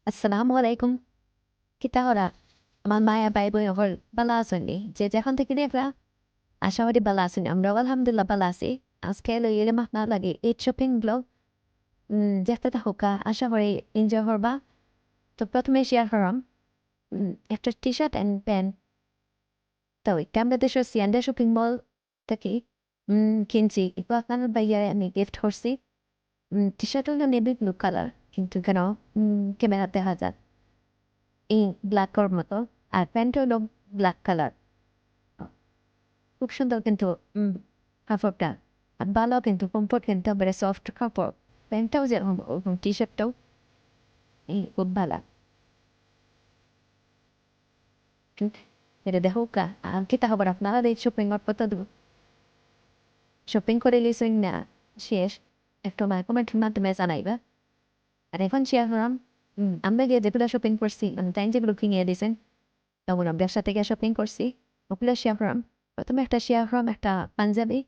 আসসালামু আলাইকুম। কিতা করা? আমার মায়া ভাই বোন সকল ভালো আছেননি? যে যেখান থেকে দেখরা আশা করি ভালো আছেন। আমরাও আলহামদুলিল্লাহ ভালো আছি। আজকে লইয়ে আপনার লাগে ঈদ শপিং ব্লগ দেখতে থাকুকা আশা করি এনজয় করবা। তো প্রথমে শেয়ার করাম একটা টি শার্ট অ্যান্ড প্যান্ট। তো এটা আমরা দেশের সিয়ান্ডা শপিং মল থেকে কিনছি। একটু আপনার ভাইয়া আমি গিফট করছি। টি শার্ট হলো নেভি ব্লু কালার, কিন্তু কেন ক্যামেরাতে দেখা যায় এই ব্ল্যাকর মতো, আর প্যান্ট হলো ব্ল্যাক কালার। খুব সুন্দর কিন্তু কাপড়টা, আর ভালো কিন্তু কমফোর্ট, কিন্তু বেড়ে সফট কাপড়। প্যান্টটাও যেরকম ওরকম টি শার্টটাও খুব ভালো। এটা দেখো কা আর কি খবর আপনারা এই শপিং কত দূর শপিং করে লিসেন না শেষ একটু আমার কমেন্টের মাধ্যমে জানাইবা। আর এখন শেয়ার করলাম আমরা গিয়ে যেগুলো শপিং করছি, তাই যেগুলো কিনে দিয়েছেন তখন ব্যবসা থেকে শপিং করছি ওগুলো শেয়ার করলাম। প্রথমে একটা শেয়ার করলাম একটা পাঞ্জাবি।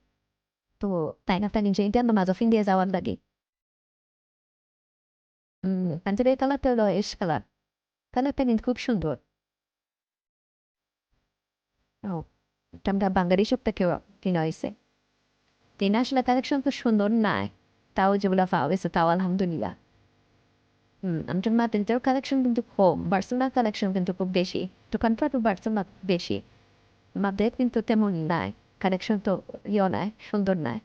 তো তাই না, একটা নিজে ইন্ডিয়ান মাঝফিন দিয়ে যাওয়ার লাগে। পাঞ্জাবির কালারটা হলো এস কালার। কালারটা কিন্তু খুব সুন্দর। ও, এটা আমরা বাঙালি সব থেকেও কিনা হয়েছে। তিন আসলে কালেকশন তো সুন্দর নাই, তাও যেগুলো পাওয়া গেছে তাও আলহামদুলিল্লাহ। আমাদের মার্কেটের কালেকশন কিন্তু কম, বার্সেলোনার কালেকশন কিন্তু খুব বেশি। দোকানপাট বার্সেলোনা বেশি, আমাদের কিন্তু তেমন নাই। কালেকশন তো নাই, সুন্দর নাই।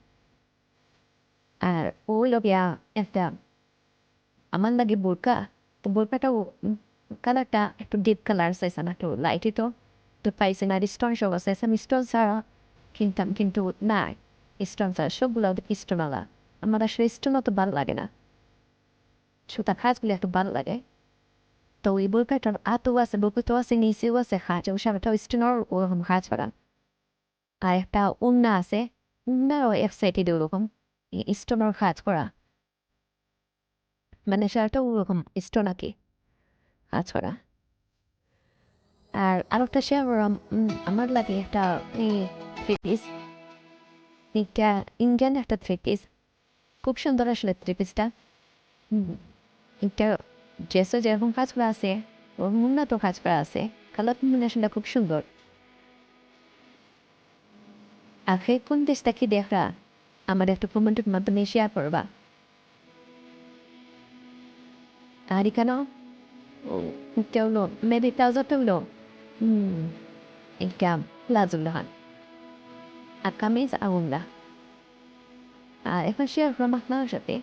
আর ওই লগিয়া একটা আমার লাগে বোরকা। তো বোরকাটাও কালারটা একটু ডিপ কালার চাইছে না, একটু লাইটই তো পাইছে না। স্টোন সব আছে, আমি স্টোন ছাড়া কিনতাম, কিন্তু নাই স্টোন ছাড়া সবগুলো স্টোনওয়ালা। আমার আসলে স্টোন অত ভালো লাগে না, সুতা খাঁজগুলো একটু ভালো লাগে। তো ওই বোরকাটার আতো আছে, বোরকাতো আছে, নিচেও আছে খাঁজ, ওই সামনেটাও স্টোনের ওরকম খাঁজ করা। আর একটা উন্না আছে, উন্নারও এক সাইডে ওরকম স্টোনের খাঁজ করা, মানে সেটাও ওরকম স্টোন আঁকি কাজ করা। আর আরেকটা শেয়ার করলাম, আমার লাগে একটা থ্রি পিস। এটা ইন্ডিয়ান একটা থ্রি পিস, খুব সুন্দর আসলে থ্রি পিসটা। এটা ড্রেসও যেরকম কাজ করা আছে ওর উন্নত কাজ করা আছে, কালার কম্বিনেশনটা খুব সুন্দর। আর সেই কোন দেশটা কি দেখা আমার একটা কমেন্টের মাধ্যমে শেয়ার করবা। আর এখানে এটা হলো মেবি প্লাজোটা হলো এটা প্লাজোল্লাহান আর কামিজ আগুনলা। আর এখন শেয়ার করলাম আপনার সাথে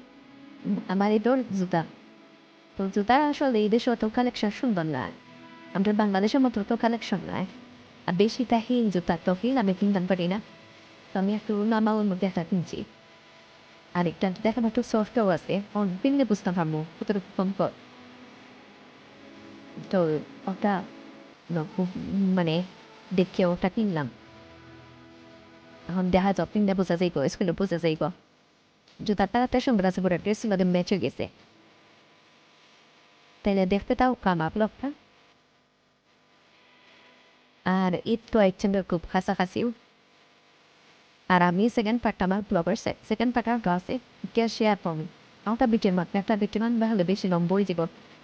আমার এটার জুতা। তো জুতার আসলে এই দেশে অত কালেকশন সুন্দর না, আমাদের বাংলাদেশের মতো তো কালেকশন নাই। আর বেশিটা হিল জুতা, তো হিল আমি কিনতে পারি না। তো আমি একটু নর্মালের মধ্যে একটা কিনছি। আর একটা দেখেন একটু সফটও আছে, কিনলে বুঝতে পারবো কতটুকু কমফোর্ট। তো ওটা খুব মানে দেখে ওটা কিনলাম। এখন দেখা যাক কিনলে বোঝা যাইব, স্কুলে বোঝা যাইব। জুতাটা একটা সুন্দর আছে, পুরো ড্রেসের মধ্যে ম্যাচ হয়ে গেছে। তাইলে দেখতে তাও কামাক লোকটা। আর ঈদ তো একচেন্ডের খুব কাছাকাছিও। আর আমি সেকেন্ড পার্টটা আমার ব্লগের সেকেন্ড পার্টটা আছে কে শেয়ার করবো। একটা বিটের মান ভালো বেশি নম্বরই যাব।